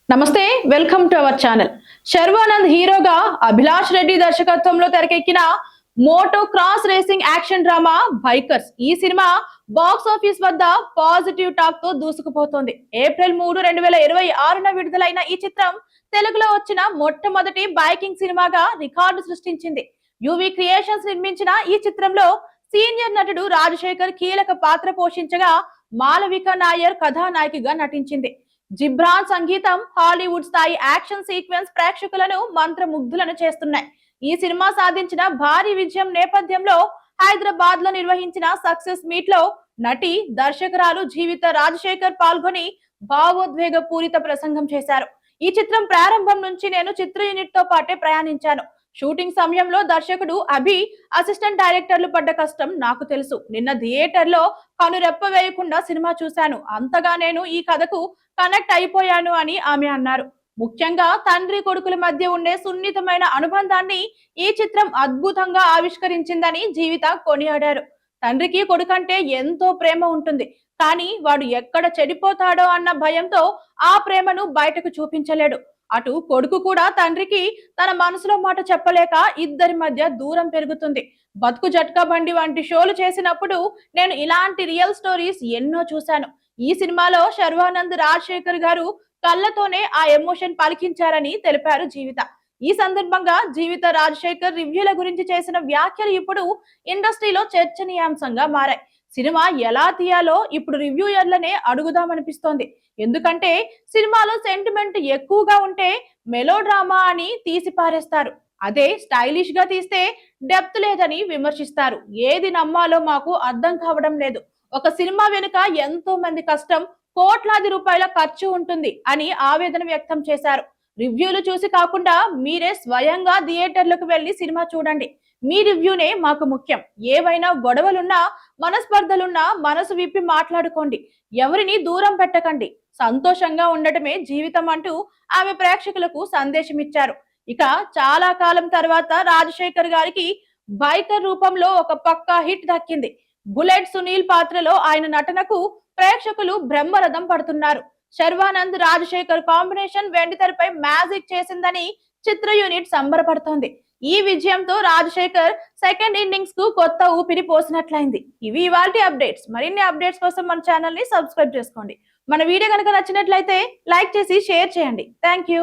నమస్తే, welcome to our channel. Sharwanand హీరోగా అభిలాష్ రెడ్డి దర్శకత్వంలో తెరకెక్కిన moto cross racing action drama bikers. ఈ సినిమా బాక్స్ ఆఫీస్ వద్ద పాజిటివ్ టాక్ తో దూసుకుపోతోంది. ఏప్రిల్ 3, 2026న విడుదలైన ఈ చిత్రం తెలుగులో వచ్చిన మొట్టమొదటి బైకింగ్ సినిమాగా రికార్డు సృష్టించింది. యువి క్రియేషన్స్ నిర్మించిన ఈ చిత్రంలో సీనియర్ నటుడు రాజశేఖర్ కీలక పాత్ర పోషించగా, మాలవిక నాయర్ కథానాయికగా నటించింది. జిబ్రాన్ సంగీతం, హాలీవుడ్ స్థాయి యాక్షన్ సీక్వెన్స్ ప్రేక్షకులను మంత్రముగ్ధులను చేస్తున్నాయి. ఈ సినిమా సాధించిన భారీ విజయం నేపథ్యంలో హైదరాబాద్ లో నిర్వహించిన సక్సెస్ మీట్ లో నటి, దర్శకురాలు జీవిత రాజశేఖర్ పాల్గొని భావోద్వేగ పూరిత ప్రసంగం చేశారు. ఈ చిత్రం ప్రారంభం నుంచి నేను చిత్ర యూనిట్ తో పాటే ప్రయాణించాను. షూటింగ్ సమయంలో దర్శకుడు అభి, అసిస్టెంట్ డైరెక్టర్లు పడ్డ కష్టం నాకు తెలుసు. నిన్న థియేటర్ లో కనురెప్ప వేయకుండా సినిమా చూశాను. అంతగా నేను ఈ కథకు కనెక్ట్ అయిపోయాను అని ఆమె అన్నారు. ముఖ్యంగా తండ్రి కొడుకుల మధ్య ఉండే సున్నితమైన అనుబంధాన్ని ఈ చిత్రం అద్భుతంగా ఆవిష్కరించిందని జీవిత కొనియాడారు. తండ్రికి కొడుకంటే ఎంతో ప్రేమ ఉంటుంది, కానీ వాడు ఎక్కడ చెడిపోతాడో అన్న భయంతో ఆ ప్రేమను బయటకు చూపించలేడు. అటు కొడుకు కూడా తండ్రికి తన మనసులో మాట చెప్పలేక ఇద్దరి మధ్య దూరం పెరుగుతుంది. బతుకు జట్కా బండి వంటి షోలు చేసినప్పుడు నేను ఇలాంటి రియల్ స్టోరీస్ ఎన్నో చూశాను. ఈ సినిమాలో శర్వానంద్ రాజశేఖర్ గారు కళ్ళతోనే ఆ ఎమోషన్ పలికించారని తెలిపారు జీవిత. ఈ సందర్భంగా జీవిత రాజశేఖర్ రివ్యూల గురించి చేసిన వ్యాఖ్యలు ఇప్పుడు ఇండస్ట్రీలో చర్చనీయాంశంగా మారాయి. సినిమా ఎలా తీయాలో ఇప్పుడు రివ్యూయర్లనే అడుగుదామనిపిస్తోంది. ఎందుకంటే సినిమాలో సెంటిమెంట్ ఎక్కువగా ఉంటే మెలో డ్రామా అని తీసి పారేస్తారు. అదే స్టైలిష్ గా తీస్తే డెప్త్ లేదని విమర్శిస్తారు. ఏది నమ్మాలో మాకు అర్థం కావడం లేదు. ఒక సినిమా వెనుక ఎంతో మంది కష్టం, కోట్లాది రూపాయల ఖర్చు ఉంటుంది అని ఆవేదన వ్యక్తం చేశారు. రివ్యూలు చూసి కాకుండా మీరే స్వయంగా థియేటర్లకు వెళ్లి సినిమా చూడండి. మీ రివ్యూనే మాకు ముఖ్యం. ఏవైనా గొడవలున్నా, మనస్పర్ధలున్నా మనసు విప్పి మాట్లాడుకోండి. ఎవరిని దూరం పెట్టకండి. సంతోషంగా ఉండటమే జీవితం అంటూ ఆమె ప్రేక్షకులకు సందేశం ఇచ్చారు. ఇక చాలా కాలం తర్వాత రాజశేఖర్ గారికి బైకర్ రూపంలో ఒక పక్కా హిట్ దక్కింది. బుల్లెట్ సునీల్ పాత్రలో ఆయన నటనకు ప్రేక్షకులు బ్రహ్మరథం పడుతున్నారు. శర్వానంద్ రాజశేఖర్ కాంబినేషన్ వెండితెరపై మ్యాజిక్ చేసిందని చిత్ర యూనిట్ సంబరపడుతోంది. ఈ విజయంతో రాజశేఖర్ సెకండ్ ఇన్నింగ్స్ కు కొత్త ఊపిరి పోసినట్లయింది. ఇవి ఇవాల్టి అప్డేట్స్. మరిన్ని అప్డేట్స్ కోసం మన ఛానల్ ని సబ్స్క్రైబ్ చేసుకోండి. మన వీడియో కనుక నచ్చినట్లయితే లైక్ చేసి షేర్ చేయండి. Thank you.